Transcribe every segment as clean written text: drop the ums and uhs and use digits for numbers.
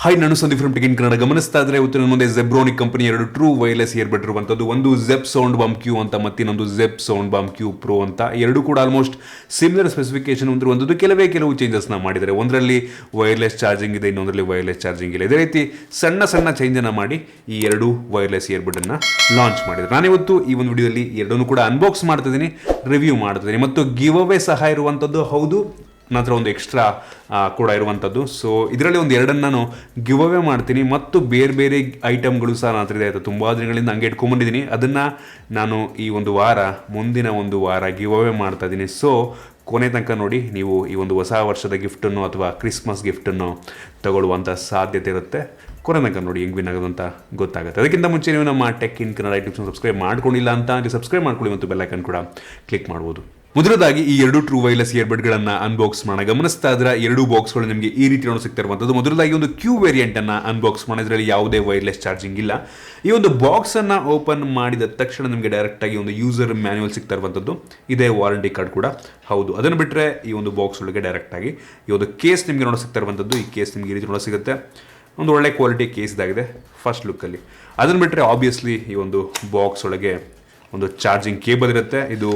Hi, ನಾನು Sandeep from tech in Kannada. ಗಮನಿಸ್ತಾ ಇದ್ರೆ ಇವತ್ತು ನನ್ನ ಮುಂದೆ ಜೆಬ್ರಾನಿಕ್ ಕಂಪನಿ ಎರಡು ಟ್ರೂ ವೈರ್ಲೆಸ್ ಇಯರ್ಬಡ್ ಇರುವಂಥದ್ದು. ಒಂದು ಜೆಬ್ ಸೌಂಡ್ ಬಾಂಬ್ ಕ್ಯೂ ಅಂತ ಮತ್ತೆ ಇನ್ನೊಂದು Zeb sound bomb Q pro ಅಂತ. ಎರಡು ಕೂಡ ಆಲ್ಮೋಸ್ಟ್ ಸಿಮಿಲರ್ ಸ್ಪೆಸಿಫಿಕೇಶನ್ ಹೊಂದಿರುವಂಥದ್ದು. ಕೆಲವು ಚೇಂಜಸ್ನ ಮಾಡಿದ್ದಾರೆ. ಒಂದರಲ್ಲಿ ವೈರ್ಲೆಸ್ ಚಾರ್ಜಿಂಗ್ ಇದೆ, ಇನ್ನೊಂದರಲ್ಲಿ ವೈರ್ಲೆಸ್ ಚಾರ್ಜಿಂಗ್ ಇಲ್ಲ. ಇದೇ ರೀತಿ ಸಣ್ಣ ಚೇಂಜನ್ನು ಮಾಡಿ ಈ ಎರಡು ವೈರ್ಲೆಸ್ ಇಯರ್ಬಡ್ ಅನ್ನು ಲಾಂಚ್ ಮಾಡಿದ್ದಾರೆ. ನಾನಿವತ್ತು ಈ ಒಂದು ವಿಡಿಯೋದಲ್ಲಿ ಎರಡನ್ನೂ ಕೂಡ ಅನ್ಬಾಕ್ಸ್ ಮಾಡ್ತಿದ್ದೀನಿ, ರಿವ್ಯೂ ಮಾಡ್ತಿದ್ದೀನಿ ಮತ್ತು ಗಿವ್ ಅವೇ ಸಹ ಇರುವಂಥದ್ದು. ಹೌದು, ನಂತರ ಒಂದು ಎಕ್ಸ್ಟ್ರಾ ಕೂಡ ಇರುವಂಥದ್ದು. ಸೊ ಇದರಲ್ಲಿ ಒಂದು ಎರಡನ್ನು ನಾನು ಗಿವ್ ಅವೇ ಮಾಡ್ತೀನಿ ಮತ್ತು ಬೇರೆ ಐಟಮ್ಗಳು ಸಹ ನನ್ನ ಹತ್ರ ಇದೆ. ಆಯಿತು, ತುಂಬ ದಿನಗಳಿಂದ ಹಂಗೆ ಇಟ್ಕೊಂಡ್ಬಂದಿದ್ದೀನಿ. ಅದನ್ನು ನಾನು ಈ ಒಂದು ವಾರ, ಮುಂದಿನ ಒಂದು ವಾರ ಗಿವ್ ಅವೇ ಮಾಡ್ತಾ ಇದ್ದೀನಿ. ಸೊ ಕೊನೆ ತನಕ ನೋಡಿ, ನೀವು ಈ ಒಂದು ಹೊಸ ವರ್ಷದ ಗಿಫ್ಟನ್ನು ಅಥವಾ ಕ್ರಿಸ್ಮಸ್ ಗಿಫ್ಟನ್ನು ತಗೊಳ್ಳುವಂಥ ಸಾಧ್ಯತೆ ಇರುತ್ತೆ. ಕೊನೆ ತನಕ ನೋಡಿ, ಹೆಂಗೆ ವಿನ್ ಆಗೋದು ಅಂತ ಗೊತ್ತಾಗುತ್ತೆ. ಅದಕ್ಕಿಂತ ಮುಂಚೆ ನೀವು ನಮ್ಮ ಟೆಕ್ ಇನ್ ಕನ್ನಡ ಯೂಟ್ಯೂಬ್ನ ಸಬ್ಸ್ಕ್ರೈಬ್ ಮಾಡ್ಕೊಂಡಿಲ್ಲ ಅಂತ ಸಬ್ಸ್ಕ್ರೈಬ್ ಮಾಡ್ಕೊಳ್ಳಿ ಮತ್ತು ಬೆಲ್ ಐಕನ್ ಕೂಡ ಕ್ಲಿಕ್ ಮಾಡ್ಬೋದು. ಮೊದಲದಾಗಿ ಈ ಎರಡು ಟ್ರೂ ವೈರ್ಲೆಸ್ ಇಯರ್ಬಡ್ಗಳನ್ನು ಅನ್ಬಾಕ್ಸ್ ಮಾಡೋಣ. ಗಮನಿಸ್ತಾ ಇದ್ರೆ ಎರಡು ಬಾಕ್ಸ್ಗಳು ನಿಮಗೆ ಈ ರೀತಿ ಸಿಗ್ತಾ ಇರುವಂಥದ್ದು. ಮೊದಲದಾಗಿ ಒಂದು ಕ್ಯೂ ವೇರಿಯಂಟನ್ನು ಅನ್ಬಾಕ್ಸ್ ಮಾಡೋದ್ರಲ್ಲಿ ಯಾವುದೇ ವೈರ್ಲೆಸ್ ಚಾರ್ಜಿಂಗ್ ಇಲ್ಲ. ಈ ಒಂದು ಬಾಕ್ಸನ್ನು ಓಪನ್ ಮಾಡಿದ ತಕ್ಷಣ ನಿಮಗೆ ಡೈರೆಕ್ಟಾಗಿ ಒಂದು ಯೂಸರ್ ಮ್ಯಾನ್ಯುವಲ್ ಸಿಗ್ತಾ ಇರುವಂಥದ್ದು. ಇದೇ ವಾರಂಟಿ ಕಾರ್ಡ್ ಕೂಡ ಹೌದು. ಅದನ್ನು ಬಿಟ್ಟರೆ ಈ ಒಂದು ಬಾಕ್ಸ್ ಒಳಗೆ ಡೈರೆಕ್ಟಾಗಿ ಈ ಒಂದು ಕೇಸ್ ನಿಮಗೆ ಸಿಗ್ತಾ ಇರುವಂಥದ್ದು. ಈ ಕೇಸ್ ನಿಮಗೆ ಈ ರೀತಿ ಸಿಗುತ್ತೆ. ಒಂದು ಒಳ್ಳೆ ಕ್ವಾಲಿಟಿ ಕೇಸ್ ಇದಾಗಿದೆ ಫಸ್ಟ್ ಲುಕ್ಕಲ್ಲಿ. ಅದನ್ನು ಬಿಟ್ಟರೆ ಆಬ್ವಿಯಸ್ಲಿ ಈ ಒಂದು ಬಾಕ್ಸ್ ಒಳಗೆ ಒಂದು ಚಾರ್ಜಿಂಗ್ ಕೇಬಲ್ ಇರುತ್ತೆ. ಇದು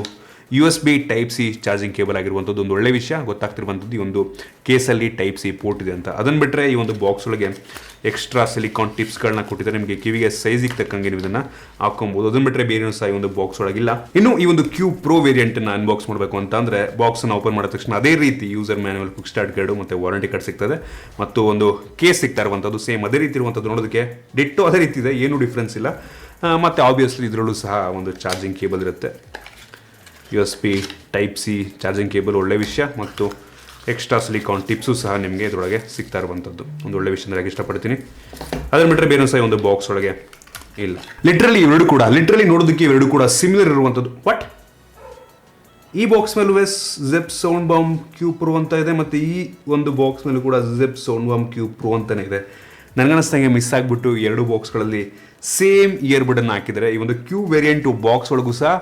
USB Type-C ಚಾರ್ಜಿಂಗ್ ಕೇಬಲ್ ಆಗಿರುವಂಥದ್ದು. ಒಂದು ಒಳ್ಳೆ ವಿಷಯ ಗೊತ್ತಾಗ್ತಿರುವಂಥದ್ದು, ಈ ಒಂದು ಕೇಸಲ್ಲಿ Type-C ಪೋರ್ಟ್ ಇದೆ ಅಂತ. ಅದನ್ನು ಬಿಟ್ಟರೆ ಈ ಒಂದು ಬಾಕ್ಸ್ ಒಳಗೆ ಎಕ್ಸ್ಟ್ರಾ ಸಿಲಿಕಾನ್ ಟಿಪ್ಸ್ಗಳನ್ನ ಕೊಟ್ಟಿದ್ದಾರೆ. ನಿಮಗೆ ಕಿವಿಗೆ ಸೈಜಿಗೆ ತಕ್ಕಂಗೆ ನೀವು ಇದನ್ನು ಹಾಕೊಬೋದು. ಅದನ್ನು ಬಿಟ್ಟರೆ ಬೇರೆ ಸಹ ಈ ಒಂದು ಬಾಕ್ಸ್ ಒಳಗಿಲ್ಲ. ಇನ್ನು ಈ ಒಂದು ಕ್ಯೂ ಪ್ರೋ ವೇರಿಯಂಟನ್ನು ಅನ್ಬಾಕ್ಸ್ ಮಾಡಬೇಕು ಅಂತ ಅಂದರೆ ಬಾಕ್ಸನ್ನು ಓಪನ್ ಮಾಡಿದ ತಕ್ಷಣ ಅದೇ ರೀತಿ user manual, quick start guide ಮತ್ತು ವಾರಂಟಿ ಕಾರ್ಡ್ ಸಿಗ್ತದೆ ಮತ್ತು ಒಂದು ಕೇಸ್ ಸಿಗ್ತಾ ಇರುವಂಥದ್ದು. ಸೇಮ್ ಅದೇ ರೀತಿ ಇರುವಂಥದ್ದು, ನೋಡೋದಕ್ಕೆ ಡಿಟ್ಟೋ ಅದೇ ರೀತಿ ಇದೆ, ಏನೂ ಡಿಫ್ರೆನ್ಸ್ ಇಲ್ಲ. ಮತ್ತು ಆಬ್ವಿಯಸ್ಲಿ ಇದರಲ್ಲೂ ಸಹ ಒಂದು ಚಾರ್ಜಿಂಗ್ ಕೇಬಲ್ ಇರುತ್ತೆ. USB Type-C ಚಾರ್ಜಿಂಗ್ ಕೇಬಲ್ ಒಳ್ಳೆ ವಿಷಯ ಮತ್ತು ಎಕ್ಸ್ಟ್ರಾ ಸಿಲಿಕಾನ್ ಟಿಪ್ಸು ಸಹ ನಿಮಗೆ ಇದರೊಳಗೆ ಸಿಗ್ತಾ ಇರುವಂಥದ್ದು. ಒಂದು ಒಳ್ಳೆ ವಿಷಯ ಅಂದರೆ ಇಷ್ಟಪಡ್ತೀನಿ. ಅದನ್ನು ಬಿಟ್ಟರೆ ಬೇರೆ ಸಹ ಒಂದು ಬಾಕ್ಸ್ ಒಳಗೆ ಇಲ್ಲ. ಲಿಟ್ರಲಿ ನೋಡೋದಕ್ಕೆ ಇವೆರಡು ಕೂಡ ಸಿಮಿಲರ್ ಇರುವಂಥದ್ದು. ಬಟ್ ಈ ಬಾಕ್ಸ್ ಮೇಲೂ Zeb sound bomb Q pro ಅಂತ ಇದೆ ಮತ್ತು ಈ ಒಂದು ಬಾಕ್ಸ್ ಮೇಲೂ ಕೂಡ Zeb sound bomb Q pro ಅಂತಲೇ ಇದೆ. ನನಗನ್ನಿಸ್ದಂಗೆ ಮಿಸ್ ಆಗಿಬಿಟ್ಟು ಎರಡು ಬಾಕ್ಸ್ಗಳಲ್ಲಿ ಸೇಮ್ ಇಯರ್ಬಡನ್ನು ಹಾಕಿದ್ದಾರೆ. ಈ ಒಂದು ಕ್ಯೂ ವೇರಿಯಂಟು ಬಾಕ್ಸ್ ಒಳಗೂ ಸಹ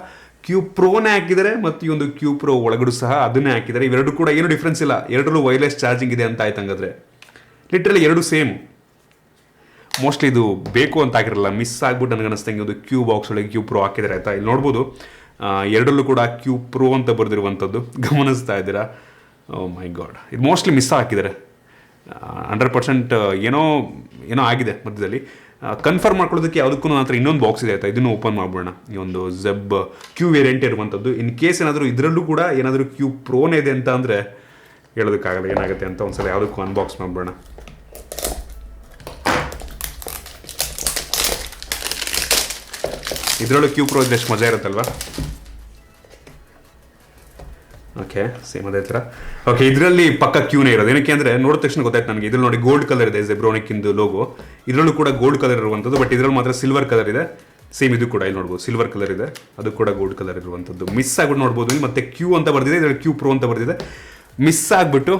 ಕ್ಯೂ ಪ್ರೋನೇ ಹಾಕಿದ್ದಾರೆ ಮತ್ತು ಈ ಒಂದು ಕ್ಯೂ ಪ್ರೋ ಒಳಗಡೆ ಸಹ ಅದನ್ನೇ ಹಾಕಿದ್ದಾರೆ. ಇವೆರಡು ಕೂಡ ಏನು ಡಿಫ್ರೆನ್ಸ್ ಇಲ್ಲ, ಎರಡರಲ್ಲೂ ವೈರ್ಲೆಸ್ ಚಾರ್ಜಿಂಗ್ ಇದೆ ಅಂತ ಆಯ್ತು. ಹಂಗಾದ್ರೆ ಲಿಟ್ರಲಿ ಎರಡು ಸೇಮ್. ಮೋಸ್ಟ್ಲಿ ಇದು ಬೇಕು ಅಂತ ಹಾಕಿರಲ್ಲ, ಮಿಸ್ ಆಗ್ಬಿಟ್ಟು ನನಗೆ ಅನಿಸ್ತಂಗೆ ಒಂದು ಕ್ಯೂ ಬಾಕ್ಸ್ ಒಳಗೆ ಕ್ಯೂ ಪ್ರೋ ಹಾಕಿದ್ದಾರೆ. ಆಯ್ತಾ, ಇಲ್ಲಿ ನೋಡ್ಬೋದು ಎರಡರಲ್ಲೂ ಕೂಡ ಕ್ಯೂ ಪ್ರೋ ಅಂತ ಬರೆದಿರುವಂಥದ್ದು ಗಮನಿಸ್ತಾ ಇದ್ದೀರಾ. ಓ ಮೈ ಗಾಡ್, ಇದು ಮೋಸ್ಟ್ಲಿ ಮಿಸ್ ಹಾಕಿದ್ದಾರೆ. 100% ಏನೋ ಆಗಿದೆ ಮಧ್ಯದಲ್ಲಿ. ಕನ್ಫರ್ಮ್ ಮಾಡ್ಕೊಳ್ಳೋದಕ್ಕೆ ಯಾವುದಕ್ಕೂ ನನ್ನ ಹತ್ರ ಇನ್ನೊಂದು ಬಾಕ್ಸ್ ಇದೆ. ಆಯ್ತಾ, ಇದನ್ನು ಓಪನ್ ಮಾಡ್ಬೋಣ. ಈ ಒಂದು ಜೆಬ್ ಕ್ಯೂ ವೇರಿಯಂಟ್ ಇರುವಂಥದ್ದು. ಇನ್ ಕೇಸ್ ಏನಾದರೂ ಇದರಲ್ಲೂ ಕೂಡ ಏನಾದರೂ ಕ್ಯೂ ಪ್ರೋನೇ ಇದೆ ಅಂತ ಅಂದರೆ ಹೇಳೋದಕ್ಕಾಗಲ್ಲ ಏನಾಗುತ್ತೆ ಅಂತ. ಒಂದ್ಸಲ ಯಾವುದಕ್ಕೂ ಅನ್ಬಾಕ್ಸ್ ಮಾಡ್ಬೋಣ. ಇದರಲ್ಲೂ ಕ್ಯೂ ಪ್ರೋ ಇದ್ರೆ ಎಷ್ಟು ಮಜಾ ಇರುತ್ತಲ್ವಾ. ಓಕೆ, ಸೇಮ್ ಅದೇ ಥರ. ಓಕೆ, ಇದರಲ್ಲಿ ಪಕ್ಕ ಕ್ಯೂನೇ ಇರೋದು. ಏನಕ್ಕೆ ಅಂದರೆ ನೋಡಿದ ತಕ್ಷಣ ಗೊತ್ತಾಯ್ತು ನನಗೆ. ಇದ್ರಲ್ಲಿ ನೋಡಿ ಗೋಲ್ಡ್ ಕಲರ್ ಇದೆ ಜೆಬ್ರಾನಿಕ್ ಇಂದು ಲೋಗೋ. ಇದರಲ್ಲೂ ಕೂಡ ಗೋಲ್ಡ್ ಕಲರ್ ಇರುವಂಥದ್ದು. ಬಟ್ ಇದರಲ್ಲಿ ಮಾತ್ರ ಸಿಲ್ವರ್ ಕಲರ್ ಇದೆ. ಸೇಮ್ ಇದು ಕೂಡ ಇಲ್ಲಿ ನೋಡ್ಬೋದು ಸಿಲ್ವರ್ ಕಲರ್ ಇದೆ, ಅದು ಕೂಡ ಗೋಲ್ಡ್ ಕಲರ್ ಇರುವಂಥದ್ದು. ಮಿಸ್ ಆಗ್ಬಿಟ್ಟು ನೋಡ್ಬೋದು. ಮತ್ತೆ ಕ್ಯೂ ಅಂತ ಬರ್ದಿದೆ, ಇದರಲ್ಲಿ ಕ್ಯೂ ಪ್ರೋ ಅಂತ ಬರ್ದಿದೆ. ಮಿಸ್ ಆಗಿಬಿಟ್ಟು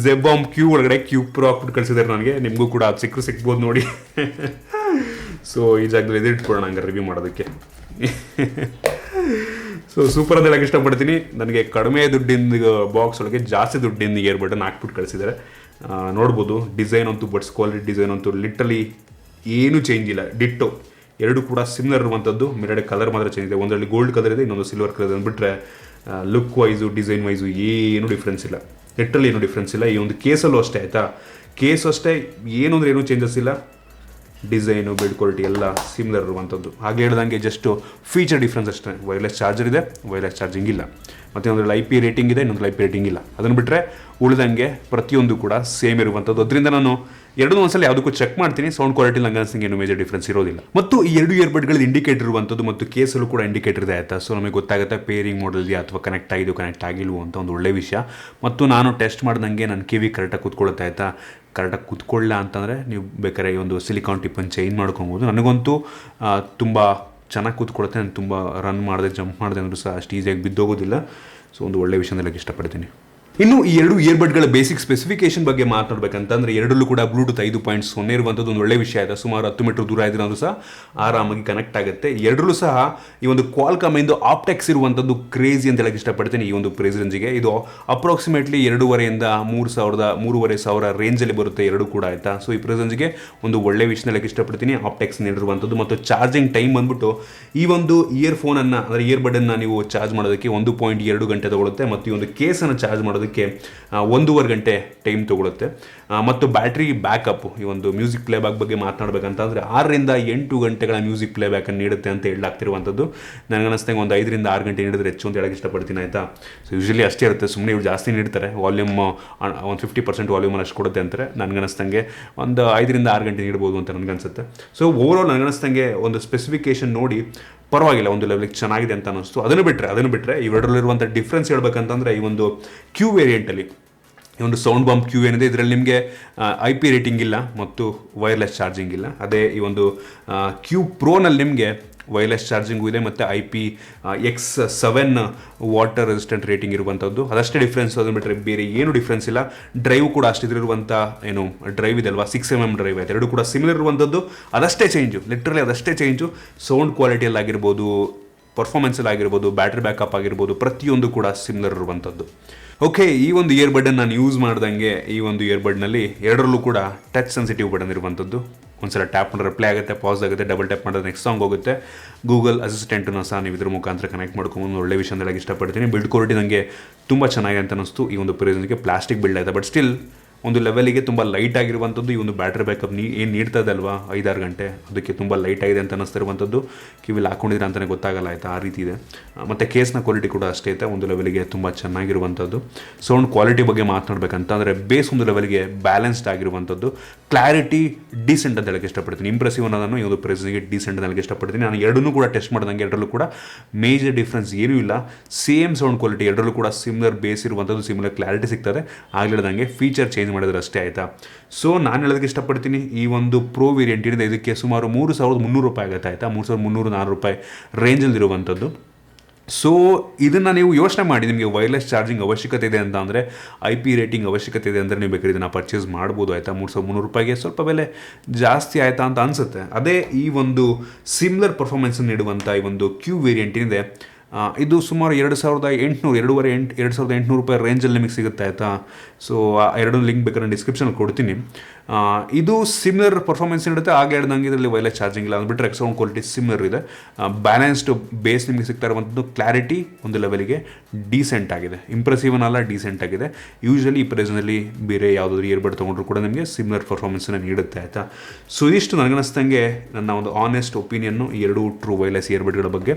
ಜೆಬ್ ಬಾಂಬ್ ಕ್ಯೂ ಒಳಗಡೆ ಕ್ಯೂ ಪ್ರೋ ಹಾಕ್ಬಿಟ್ಟು ಕಳಿಸಿದ್ದಾರೆ ನನಗೆ. ನಿಮಗೂ ಕೂಡ ಅದು ಸಿಗ್ಬೋದು ನೋಡಿ. ಸೊ ಈ ಜಾಗದಲ್ಲಿ ಎದಿಟ್ಕೊಳ್ಳೋಣ ಹಂಗೆ ರಿವ್ಯೂ ಮಾಡೋದಕ್ಕೆ. ಸೊ ಸೂಪರ್ ಅಂತ ಹೇಳಕ್ಕೆ ಇಷ್ಟಪಡ್ತೀನಿ. ನನಗೆ ಕಡಿಮೆ ದುಡ್ಡಿಂದ ಬಾಕ್ಸ್ ಒಳಗೆ ಜಾಸ್ತಿ ದುಡ್ಡಿಂದ ಇಯರ್ಬಡನ್ನು ಹಾಕ್ಬಿಟ್ಟು ಕಳಿಸಿದ್ದಾರೆ. ನೋಡ್ಬೋದು ಡಿಸೈನ್ ಅಂತೂ, ಬಟ್ಸ್ ಕ್ವಾಲಿಟಿ ಡಿಸೈನ್ ಅಂತೂ ಲಿಟ್ರಲಿ ಏನೂ ಚೇಂಜ್ ಇಲ್ಲ, ಡಿಟ್ಟೋ. ಎರಡು ಕೂಡ ಸಿಮಿಲರ್ ಇರುವಂಥದ್ದು. ಮೇಲ್ಗಡೆ ಕಲರ್ ಮಾತ್ರ ಚೇಂಜ್ ಇದೆ. ಒಂದರಲ್ಲಿ ಗೋಲ್ಡ್ ಕಲರ್ ಇದೆ, ಇನ್ನೊಂದು ಸಿಲ್ವರ್ ಕಲರ್ ಇದೆ. ಅಂದ್ಬಿಟ್ರೆ ಲುಕ್ ವೈಸು, ಡಿಸೈನ್ ವೈಸು ಏನೂ ಡಿಫ್ರೆನ್ಸ್ ಇಲ್ಲ. ಲಿಟ್ರಲಿ ಏನೂ ಡಿಫ್ರೆನ್ಸ್ ಇಲ್ಲ. ಈ ಒಂದು ಕೇಸಲ್ಲೂ ಅಷ್ಟೇ. ಆಯಿತಾ, ಕೇಸು ಅಷ್ಟೇ, ಏನು ಅಂದರೆ ಏನೂ ಚೇಂಜಸ್ ಇಲ್ಲ. ಡಿಸೈನು, ಬಿಲ್ಡ್ ಕ್ವಾಲಿಟಿ ಎಲ್ಲ ಸಿಮಿಲರ್ ಇರುವಂಥದ್ದು. ಹಾಗೆ ಹೇಳ್ದಂಗೆ ಜಸ್ಟ್ ಫೀಚರ್ ಡಿಫ್ರೆನ್ಸ್ ಅಷ್ಟೇ. ವೈರ್ಲೆಸ್ ಚಾರ್ಜರ್ ಇದೆ, ವೈರ್ಲೆಸ್ ಚಾರ್ಜಿಂಗ್ ಇಲ್ಲ. ಮತ್ತು ಒಂದರಲ್ಲಿ IP ರೇಟಿಂಗ್ ಇದೆ, ಇನ್ನೊಂದು IP ರೇಟಿಂಗ್ ಇಲ್ಲ. ಅದನ್ನು ಬಿಟ್ಟರೆ ಉಳಿದಂಗೆ ಪ್ರತಿಯೊಂದು ಕೂಡ ಸೇಮ್ ಇರುವಂಥದ್ದು. ಅದರಿಂದ ನಾನು ಎರಡೂ ಒಂದ್ಸಲ ಯಾವುದಕ್ಕೂ ಚೆಕ್ ಮಾಡ್ತೀನಿ. ಸೌಂಡ್ ಕ್ವಾಲಿಟಿ ನಂಗೆ ಅನ್ಸಂಗೆ ಏನು ಮೇಜರ್ ಡಿಫ್ರೆನ್ಸ್ ಇರೋದಿಲ್ಲ. ಮತ್ತು ಈ ಎರಡು ಇಯರ್ಬಡ್ಗಳು ಇಂಡಿಕೇಟರ್ ಇರುವಂಥದ್ದು ಮತ್ತು ಕೇಸಲ್ಲೂ ಕೂಡ ಇಂಡಿಕೇಟರ್ ಇದೆ. ಆಯಿತಾ, ಸೊ ನಮಗೆ ಗೊತ್ತಾಗುತ್ತೆ ಪೇರಿಂಗ್ ಮೋಡಲ್ ಇದೆಯಾ ಅಥವಾ ಕನೆಕ್ಟ್ ಆಗಿಲ್ವೋ ಅಂತ. ಒಂದು ಒಳ್ಳೆ ವಿಷಯ. ಮತ್ತು ನಾನು ಟೆಸ್ಟ್ ಮಾಡ್ದಂಗೆ ನನ್ನ ಕಿವಿ ಕರೆಕ್ಟಾಗಿ ಕೂತ್ಕೊಳ್ಳುತ್ತೆ. ಆಯಿತಾ, ಕರೆಕ್ಟಾಗಿ ಕೂತ್ಕೊಳ್ಳಲ್ಲ ಅಂತಂದರೆ ನೀವು ಬೇಕಾದ್ರೆ ಈ ಒಂದು ಸಿಲಿಕಾನ್ ಟಿಪ್ಪನ್ನು ಚೇಂಜ್ ಮಾಡ್ಕೊಬೋದು. ನನಗಂತೂ ತುಂಬ ಚೆನ್ನಾಗಿ ಕೂತ್ಕೊಳ್ಳುತ್ತೆ. ನಾನು ತುಂಬ ರನ್ ಮಾಡಿದೆ, ಜಂಪ್ ಮಾಡಿದೆ ಅಂದರೂ ಸಹ ಅಷ್ಟು ಈಸಿಯಾಗಿ ಬಿದ್ದೋಗೋದಿಲ್ಲ. ಸೊ ಒಂದು ಒಳ್ಳೆ ವಿಷಯ ಹೇಳಕ್ಕೆ ಇಷ್ಟಪಡ್ತೀನಿ. ಇನ್ನು ಈ ಎರಡು ಇಯರ್ಬಡ್ಗಳ ಬೇಸಿಕ್ ಸ್ಪೆಸಿಫಿಕೇಶನ್ ಬಗ್ಗೆ ಮಾತನಾಡಬೇಕಂತಂದ್ರೆ ಎರಡಲ್ಲೂ ಕೂಡ ಬ್ಲೂಟೂತ್ 5.0 ಇರುವಂಥದ್ದು ಒಂದು ಒಳ್ಳೆ ವಿಷಯ ಇದೆ. ಸುಮಾರು 10 ಮೀಟರ್ ದೂರ ಇದ್ರೂ ಸಹ ಆರಾಮಾಗಿ ಕನೆಕ್ಟ್ ಆಗುತ್ತೆ. ಎರಡರಲ್ಲೂ ಸಹ ಈ ಒಂದು ಕ್ವಾಲ್ಕಾಮ್ ಇಂದು ಆಪ್ಟೆಕ್ಸ್ ಇರುವಂಥದ್ದು ಕ್ರೇಜಿ ಅಂತ ಹೇಳಕ್ಕೆ ಇಷ್ಟಪಡ್ತೀನಿ. ಈ ಒಂದು ಪ್ರೈಸ್ ರೇಂಜಿಗೆ ಇದು ಅಪ್ರಾಕ್ಸಿಮೇಟ್ಲಿ 2,500 3,500 ರೇಂಜಲ್ಲಿ ಬರುತ್ತೆ ಎರಡು ಕೂಡ, ಆಯ್ತಾ. ಸೊ ಈ ಪ್ರೈಸ್ ರೇಂಜಿಗೆ ಒಂದು ಒಳ್ಳೆ ವಿಷಯ ಹೇಳಕ್ಕೆ ಇಷ್ಟಪಡ್ತೀನಿ, ಆಪ್ಟೆಕ್ಸ್ ನೀಡಿರುವಂಥದ್ದು. ಮತ್ತು ಚಾರ್ಜಿಂಗ್ ಟೈಮ್ ಬಂದ್ಬಿಟ್ಟು ಈ ಒಂದು ಇಯರ್ಫೋನನ್ನು ಅಂದರೆ ಇಯರ್ಬಡನ್ನು ನೀವು ಚಾರ್ಜ್ ಮಾಡೋದಕ್ಕೆ 1.2 ಗಂಟೆ ತಗೊಳುತ್ತೆ, ಮತ್ತು ಈ ಒಂದು ಕೇಸನ್ನು ಚಾರ್ಜ್ ಮಾಡೋದಕ್ಕೆ 1.5 ಗಂಟೆ ಟೈಮ್ ತಗೊಳುತ್ತೆ. ಮತ್ತು ಬ್ಯಾಟ್ರಿ ಬ್ಯಾಕಪ್, ಈ ಒಂದು ಮ್ಯೂಸಿಕ್ ಪ್ಲೇಬ್ಯಾಕ್ ಬಗ್ಗೆ ಮಾತನಾಡಬೇಕಂತಂದರೆ 6 ರಿಂದ 8 ಗಂಟೆಗಳ ಮ್ಯೂಸಿಕ್ ಪ್ಲೇಬ್ಯಾಕನ್ನು ನೀಡುತ್ತೆ ಅಂತ ಹೇಳಲಾಗ್ತಿರುವಂಥದ್ದು. ನನಗನ್ನಿಸ್ದಂಗೆ ಒಂದು 5 ರಿಂದ 6 ಗಂಟೆ ನೀಡಿದ್ರೆ ಹೆಚ್ಚು ಅಂತ ಹೇಳಕ್ಕೆ ಇಷ್ಟಪಡ್ತೀನಿ, ಆಯಿತಾ. ಸೊ ಯೂಶಲಿ ಅಷ್ಟೇ ಇರುತ್ತೆ, ಸುಮ್ಮನೆ ಇವ್ರು ಜಾಸ್ತಿ ನೀಡ್ತಾರೆ, ವಾಲ್ಯೂಮ್ ಒಂದು 50% ವಾಲ್ಯೂಮನ್ನು ಅಷ್ಟು ಕೊಡುತ್ತೆ ಅಂತಾರೆ. ನನಗನ್ನಿಸ್ದಂಗೆ ಒಂದು 5 ರಿಂದ 6 ಗಂಟೆ ನೀಡ್ಬೋದು ಅಂತ ನನಗನ್ಸುತ್ತೆ. ಸೊ ಓವರಾಲ್ ನನಗನ್ನಿಸ್ದಂಗೆ ಒಂದು ಸ್ಪೆಸಿಫಿಕೇಶನ್ ನೋಡಿ ಪರವಾಗಿಲ್ಲ, ಒಂದು ಲೆವೆಲಿಗೆ ಚೆನ್ನಾಗಿದೆ ಅಂತ ಅನ್ನಿಸ್ತು. ಅದನ್ನು ಬಿಟ್ಟರೆ ಇವೆರಡರಲ್ಲಿರುವಂಥ ಡಿಫ್ರೆನ್ಸ್ ಹೇಳ್ಬೇಕಂತಂದರೆ ಈ ಒಂದು ಕ್ಯೂ ವೇರಿಯಂಟಲ್ಲಿ ಈ ಒಂದು ಸೌಂಡ್ ಬಾಂಬ್ ಕ್ಯೂ ಏನಿದೆ ಇದರಲ್ಲಿ ನಿಮಗೆ IP ರೇಟಿಂಗ್ ಇಲ್ಲ ಮತ್ತು ವೈರ್ಲೆಸ್ ಚಾರ್ಜಿಂಗ್ ಇಲ್ಲ. ಅದೇ ಈ ಒಂದು ಕ್ಯೂ ಪ್ರೋನಲ್ಲಿ ನಿಮಗೆ ವೈರ್ಲೆಸ್ ಚಾರ್ಜಿಂಗು ಇದೆ ಮತ್ತು IPX7 ವಾಟರ್ ರೆಸಿಸ್ಟೆಂಟ್ ರೇಟಿಂಗ್ ಇರುವಂಥದ್ದು. ಅದಷ್ಟೇ ಡಿಫ್ರೆನ್ಸ್, ಅದನ್ನು ಬಿಟ್ಟರೆ ಬೇರೆ ಏನು ಡಿಫ್ರೆನ್ಸ್ ಇಲ್ಲ. ಡ್ರೈವ್ ಕೂಡ ಅಷ್ಟಿದ್ರಿರುವಂಥ ಏನು ಡ್ರೈವ್ ಇದೆ ಅಲ್ವಾ, 6mm ಡ್ರೈವ್ ಆಯ್ತು, ಎರಡು ಕೂಡ ಸಿಮಿಲರ್ ಇರುವಂಥದ್ದು. ಅದಷ್ಟೇ ಚೇಂಜು, ಲಿಟ್ರಲಿ ಅದಷ್ಟೇ ಚೇಂಜು. ಸೌಂಡ್ ಕ್ವಾಲಿಟಿಯಲ್ಲಿ ಆಗಿರ್ಬೋದು, ಪರ್ಫಾರ್ಮೆನ್ಸಲ್ಲಿ ಆಗಿರ್ಬೋದು, ಬ್ಯಾಟ್ರಿ ಬ್ಯಾಕಪ್ ಆಗಿರ್ಬೋದು, ಪ್ರತಿಯೊಂದು ಕೂಡ ಸಿಮಿಲರ್ ಇರುವಂಥದ್ದು. ಓಕೆ, ಈ ಒಂದು ಇಯರ್ಬಡ್ಡನ್ನು ನಾನು ಯೂಸ್ ಮಾಡ್ದಂಗೆ ಈ ಒಂದು ಇಯರ್ಬಡ್ನಲ್ಲಿ ಎರಡರಲ್ಲೂ ಕೂಡ ಟಚ್ ಸೆನ್ಸಿಟಿವ್ ಬಟನ್ ಇರುವಂಥದ್ದು. ಒಂದ್ಸಲ ಟ್ಯಾಪ್ ಮಾಡಿದ್ರೆ ಪ್ಲೇ ಆಗುತ್ತೆ, ಪಾಸ್ ಆಗುತ್ತೆ, ಡಬಲ್ ಟ್ಯಾಪ್ ಮಾಡಿದ್ರೆ ನೆಕ್ಸ್ಟ್ ಸಾಂಗ್ ಹೋಗುತ್ತೆ. ಗೂಗಲ್ ಅಸಿಸ್ಟೆಂಟನ್ನು ಸಹ ನೀವು ಇದ್ರ ಮುಖಾಂತರ ಕನೆಕ್ಟ್ ಮಾಡ್ಕೊಂಡು ಒಳ್ಳೆ ವಿಷಯ ಅಂತ ಹೇಳಕ್ಕೆ ಇಷ್ಟಪಡ್ತೀನಿ. ಬಿಲ್ಡ್ ಕ್ವಾಲಿಟಿ ನನಗೆ ತುಂಬ ಚೆನ್ನಾಗಿದೆ ಅಂತ ಅನ್ನಿಸ್ತು. ಈ ಒಂದು ಪ್ರೈಸ್ಗೆ ಪ್ಲಾಸ್ಟಿಕ್ ಬಿಲ್ಡ್ ಆಯಿತು, ಬಟ್ ಸ್ಟಿಲ್ ಒಂದು ಲೆವೆಲಿಗೆ ತುಂಬ ಲೈಟ್ ಆಗಿರುವಂಥದ್ದು. ಈ ಒಂದು ಬ್ಯಾಟ್ರಿ ಬ್ಯಾಕಪ್ ಏನು ನೀಡ್ತದೆ ಅಲ್ವಾ 5-6 ಗಂಟೆ, ಅದಕ್ಕೆ ತುಂಬ ಲೈಟ್ ಆಗಿದೆ ಅಂತ ಅನ್ನಿಸ್ತಿರುವಂಥದ್ದು. ಕಿವಿಲಿ ಹಾಕೊಂಡಿದ್ರೆ ಅಂತಲೇ ಗೊತ್ತಾಗಲ್ಲ, ಆಯಿತಾ, ಆ ರೀತಿ ಇದೆ. ಮತ್ತು ಕೇಸ್ನ ಕ್ವಾಲಿಟಿ ಕೂಡ ಅಷ್ಟೇ ಐತೆ, ಒಂದು ಲೆವೆಲಿಗೆ ತುಂಬ ಚೆನ್ನಾಗಿರುವಂಥದ್ದು. ಸೌಂಡ್ ಕ್ವಾಲಿಟಿ ಬಗ್ಗೆ ಮಾತನಾಡಬೇಕಂತಂದರೆ ಬೇಸ್ ಒಂದು ಲೆವೆಲ್ಗೆ ಬ್ಯಾಲೆನ್ಸ್ಡ್ ಆಗಿರುವಂಥದ್ದು. ಕ್ಲಾರಿಟಿ ಡೀಸೆಂಟ್ ಅಂತ ಹೇಳಕ್ಕೆ ಇಷ್ಟಪಡ್ತೀನಿ. ಇಂಪ್ರೆಸಿವ್ ಅನ್ನೋದನ್ನು ಈ ಒಂದು ಪ್ರೈಸ್ಗೆ ಡೀಸೆಂಟ್ ಅಂತ ಹೇಳಕ್ಕೆ ಇಷ್ಟಪಡ್ತೀನಿ. ನಾನು ಎರಡನ್ನೂ ಕೂಡ ಟೆಸ್ಟ್ ಮಾಡಿದಂಗೆ ಎರಡರಲ್ಲೂ ಕೂಡ ಮೇಜರ್ ಡಿಫ್ರೆನ್ಸ್ ಏನೂ ಇಲ್ಲ. ಸೇಮ್ ಸೌಂಡ್ ಕ್ವಾಲಿಟಿ, ಎರಡರಲ್ಲೂ ಕೂಡ ಸಿಮಿಲರ್ ಬೇಸ್ ಇರುವಂಥದ್ದು, ಸಿಮಿಲರ್ ಕ್ಲಾರಿಟಿ ಸಿಗ್ತದೆ. ಆಗಲಿದಂಗೆ ಫೀಚರ್ ಚೇಂಜ್ ಮಾಡಿದ್ರೆ ಅಷ್ಟೇ, ಆಯಿತಾ. ಸೊ ನಾನು ಹೇಳೋದಕ್ಕೆ ಇಷ್ಟಪಡ್ತೀನಿ, ಈ ಒಂದು ಪ್ರೋ ವೇರಿಯಂಟ್ ಏನಿದೆ ಇದಕ್ಕೆ ಸುಮಾರು 3,300 ರೂಪಾಯಿ ಆಗುತ್ತೆ, ಆಯಿತಾ. 3,300-4,000 ರೂಪಾಯಿ ರೇಂಜಲ್ಲಿರುವಂಥದ್ದು. ಸೊ ಇದನ್ನು ನೀವು ಯೋಚನೆ ಮಾಡಿ, ನಿಮಗೆ ವೈರ್ಲೆಸ್ ಚಾರ್ಜಿಂಗ್ ಅವಶ್ಯಕತೆ ಇದೆ ಅಂತ ಅಂದರೆ, IP ರೇಟಿಂಗ್ ಅವಶ್ಯಕತೆ ಇದೆ ಅಂದರೆ ನೀವು ಬೇಕಾದ್ರೆ ಇದನ್ನು ಪರ್ಚೇಸ್ ಮಾಡ್ಬೋದು, ಆಯಿತಾ. 3,300 ರೂಪಾಯಿಗೆ ಸ್ವಲ್ಪ ಬೆಲೆ ಜಾಸ್ತಿ ಆಯಿತಾ ಅಂತ ಅನಿಸುತ್ತೆ. ಅದೇ ಈ ಒಂದು ಸಿಮಿಲರ್ ಪರ್ಫಾರ್ಮೆನ್ಸನ್ನು ನೀಡುವಂಥ ಈ ಒಂದು ಕ್ಯೂ ವೇರಿಯಂಟ್ ಏನಿದೆ ಇದು ಸುಮಾರು 2,800 ರೂಪಾಯಿ ರೇಂಜಲ್ಲಿ ನಿಮಗೆ ಸಿಗುತ್ತೆ, ಆಯಿತಾ. ಸೊ ಎರಡು ಲಿಂಕ್ ಬೇಕಾದ್ರೆ ಡಿಸ್ಕ್ರಿಪ್ಷನಲ್ಲಿ ಕೊಡ್ತೀನಿ. ಇದು ಸಿಮಿಲರ್ ಪರ್ಫಾರ್ಮೆನ್ಸ್ ನೀಡುತ್ತೆ, ಆಗ ಹೇಳ್ದಂಗೆ ಇದರಲ್ಲಿ ವೈರ್ಲೆಸ್ ಚಾರ್ಜಿಂಗ್ ಇಲ್ಲ. ಅಂದ್ಬಿಟ್ರೆ ಸೌಂಡ್ ಕ್ವಾಲಿಟಿ ಸಿಮಿಲರ್ ಇದೆ, ಬ್ಯಾಲೆನ್ಸ್ಡ್ ಬೇಸ್ ನಿಮಗೆ ಸಿಗ್ತಾ ಇರುವಂಥದ್ದು. ಕ್ಲಾರಿಟಿ ಒಂದು ಲೆವೆಲಿಗೆ ಡೀಸೆಂಟ್ ಆಗಿದೆ, ಇಂಪ್ರೆಸಿವ್ ಅಲ್ಲ, ಡೀಸೆಂಟ್ ಆಗಿದೆ. ಯೂಶ್ವಲಿ ಈ ಪ್ರೈಸ್ನಲ್ಲಿ ಬೇರೆ ಯಾವುದಾದ್ರು ಇಯರ್ಬಡ್ ತೊಗೊಂಡ್ರು ಕೂಡ ನಿಮಗೆ ಸಿಮಿಲರ್ ಪರ್ಫಾರ್ಮೆನ್ಸನ್ನು ನೀಡುತ್ತೆ, ಆಯಿತಾ. ಸೊ ಇದಿಷ್ಟು ನನಗನ್ನಿಸ್ದಂಗೆ ನನ್ನ ಒಂದು ಆನೆಸ್ಟ್ ಒಪಿನಿಯನ್ನು ಈ ಎರಡು ಟ್ರೂ ವೈರ್ಲೆಸ್ ಇಯರ್ಬಡ್ಗಳ ಬಗ್ಗೆ.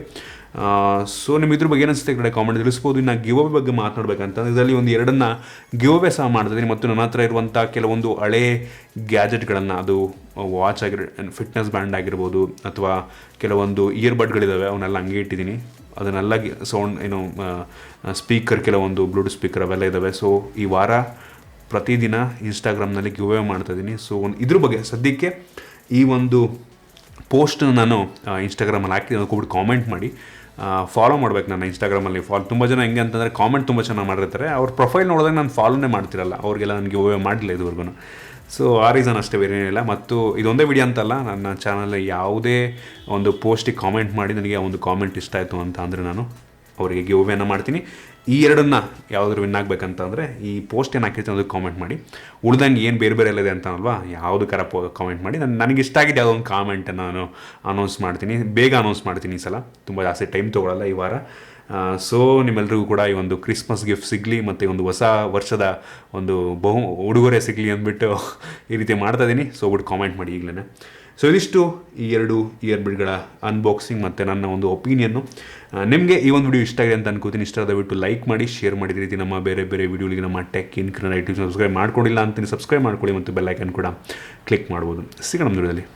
ಸೊ ನಿಮ್ಮ ಇದ್ರ ಬಗ್ಗೆ ಏನಿಸುತ್ತೆ ಕಡೆ ಕಾಮೆಂಟ್ ತಿಳಿಸ್ಬೋದು. ಇನ್ನು ಗಿವ್ ಅವೇ ಬಗ್ಗೆ ಮಾತನಾಡಬೇಕಂತಂದ್ರೆ ಇದರಲ್ಲಿ ಒಂದು ಎರಡನ್ನು ಗಿವ್ ಅವೇ ಸಹ ಮಾಡ್ತಿದ್ದೀನಿ. ಮತ್ತು ನನ್ನ ಹತ್ರ ಇರುವಂಥ ಕೆಲವೊಂದು ಹಳೇ ಗ್ಯಾಜೆಟ್ಗಳನ್ನು, ಅದು ವಾಚ್ ಫಿಟ್ನೆಸ್ ಬ್ಯಾಂಡ್ ಆಗಿರ್ಬೋದು ಅಥವಾ ಕೆಲವೊಂದು ಇಯರ್ಬಡ್ಗಳಿದ್ದಾವೆ, ಅವನ್ನೆಲ್ಲ ಹಂಗೆ ಇಟ್ಟಿದ್ದೀನಿ. ಅದನ್ನೆಲ್ಲ ಸೌಂಡ್ ಸ್ಪೀಕರ್, ಕೆಲವೊಂದು ಬ್ಲೂಟೂತ್ ಸ್ಪೀಕರ್ ಅವೆಲ್ಲ ಇದ್ದಾವೆ. ಸೊ ಈ ವಾರ ಪ್ರತಿದಿನ ಇನ್ಸ್ಟಾಗ್ರಾಮ್ನಲ್ಲಿ ಗಿವ್ ಅವೇ ಮಾಡ್ತಾಯಿದ್ದೀನಿ. ಸೊ ಇದ್ರ ಬಗ್ಗೆ ಸದ್ಯಕ್ಕೆ ಈ ಒಂದು ಪೋಸ್ಟನ್ನು ನಾನು ಇನ್ಸ್ಟಾಗ್ರಾಮಲ್ಲಿ ಹಾಕ್ತೀನಿ, ಅದಕ್ಕೊಬಿಟ್ಟು ಕಾಮೆಂಟ್ ಮಾಡಿ ಫಾಲೋ ಮಾಡ್ಬೇಕು ನನ್ನ ಇನ್ಸ್ಟಾಗ್ರಾಮಲ್ಲಿ. ತುಂಬ ಜನ ಹೆಂಗೆ ಅಂತಂದರೆ ಕಾಮೆಂಟ್ ತುಂಬ ಚೆನ್ನಾಗಿ ಮಾಡಿರ್ತಾರೆ, ಅವ್ರ ಪ್ರೊಫೈಲ್ ನೋಡಿದಾಗ ನಾನು ಫಾಲೋನೇ ಮಾಡ್ತಿರಲ್ಲ, ಅವ್ರಿಗೆಲ್ಲ ನನಗೆ ಗಿವ್ ಅವೇ ಮಾಡಲಿಲ್ಲ ಇದುವರೆಗೂ. ಸೊ ಆ ರೀಸನ್ ಅಷ್ಟೇ, ಬೇರೆ ಏನಿಲ್ಲ. ಮತ್ತು ಇದೊಂದೇ ವಿಡಿಯೋ ಅಂತಲ್ಲ, ನನ್ನ ಚಾನಲ್ ಯಾವುದೇ ಒಂದು ಪೋಸ್ಟಿಗೆ ಕಾಮೆಂಟ್ ಮಾಡಿ ನನಗೆ ಒಂದು ಕಾಮೆಂಟ್ ಇಷ್ಟ ಆಯಿತು ಅಂತ ಅಂದರೆ ನಾನು ಅವರಿಗೆ ಗಿವ್ ಅವೇನ ಮಾಡ್ತೀನಿ. ಈ ಎರಡನ್ನ ಯಾವುದಾದ್ರು ವಿನ್ ಆಗಬೇಕಂತ ಅಂದರೆ ಈ ಪೋಸ್ಟ್ ಏನು ಹಾಕಿರ್ತೀನಿ ಅದಕ್ಕೆ ಕಾಮೆಂಟ್ ಮಾಡಿ. ಉಳ್ದಂಗೆ ಏನು ಬೇರೆ ಬೇರೆ ಎಲ್ಲ ಇದೆ ಅಂತಲ್ವಾ, ಯಾವುದಕ್ಕಾರ ಕಾಮೆಂಟ್ ಮಾಡಿ. ನನಗೆ ಇಷ್ಟ ಆಗಿದ್ದು ಯಾವುದೋ ಒಂದು ಕಾಮೆಂಟನ್ನು ನಾನು ಅನೌನ್ಸ್ ಮಾಡ್ತೀನಿ, ಬೇಗ ಅನೌನ್ಸ್ ಮಾಡ್ತೀನಿ ಈ ಸಲ, ತುಂಬ ಜಾಸ್ತಿ ಟೈಮ್ ತೊಗೊಳ್ಳಲ್ಲ ಈ ವಾರ. ಸೊ ನಿಮ್ಮೆಲ್ಲರಿಗೂ ಕೂಡ ಈ ಒಂದು ಕ್ರಿಸ್ಮಸ್ ಗಿಫ್ಟ್ ಸಿಗಲಿ ಮತ್ತು ಒಂದು ಹೊಸ ವರ್ಷದ ಒಂದು ಉಡುಗೊರೆ ಸಿಗಲಿ ಅಂದ್ಬಿಟ್ಟು ಈ ರೀತಿ ಮಾಡ್ತಾಯಿದ್ದೀನಿ. ಸೊ ಬಿಟ್ಟು ಕಾಮೆಂಟ್ ಮಾಡಿ ಈಗಲೇ. ಸೊ ಇದಿಷ್ಟು ಈ ಎರಡು ಇಯರ್ಬಡ್ಗಳ ಅನ್ಬಾಕ್ಸಿಂಗ್ ಮತ್ತು ನನ್ನ ಒಂದು ಒಪಿನಿಯನ್ನು. ನಿಮಗೆ ಈ ಒಂದು ವಿಡಿಯೋ ಇಷ್ಟ ಆಗಿದೆ ಅಂತ ಅನ್ಕೋತೀನಿ. ಇಷ್ಟ ಆದಬಿಟ್ಟು ಲೈಕ್ ಮಾಡಿ, ಶೇರ್ ಮಾಡಿದ ರೀತಿ ನಮ್ಮ ಬೇರೆ ಬೇರೆ ವಿಡಿಯೋಗಳಿಗೆ ನಮ್ಮ tech in Kannada YouTube subscribe ಮಾಡ್ಕೊಂಡಿಲ್ಲ ಅಂತೀನಿ, ಸಬ್ಸ್ಕ್ರೈಬ್ ಮಾಡ್ಕೊಳ್ಳಿ ಮತ್ತು ಬೆಲ್ ಐಕನ್ ಕೂಡ ಕ್ಲಿಕ್ ಮಾಡ್ಬೋದು. ಸಿಗೋಣ ವಿಡಿಯೋದಲ್ಲಿ.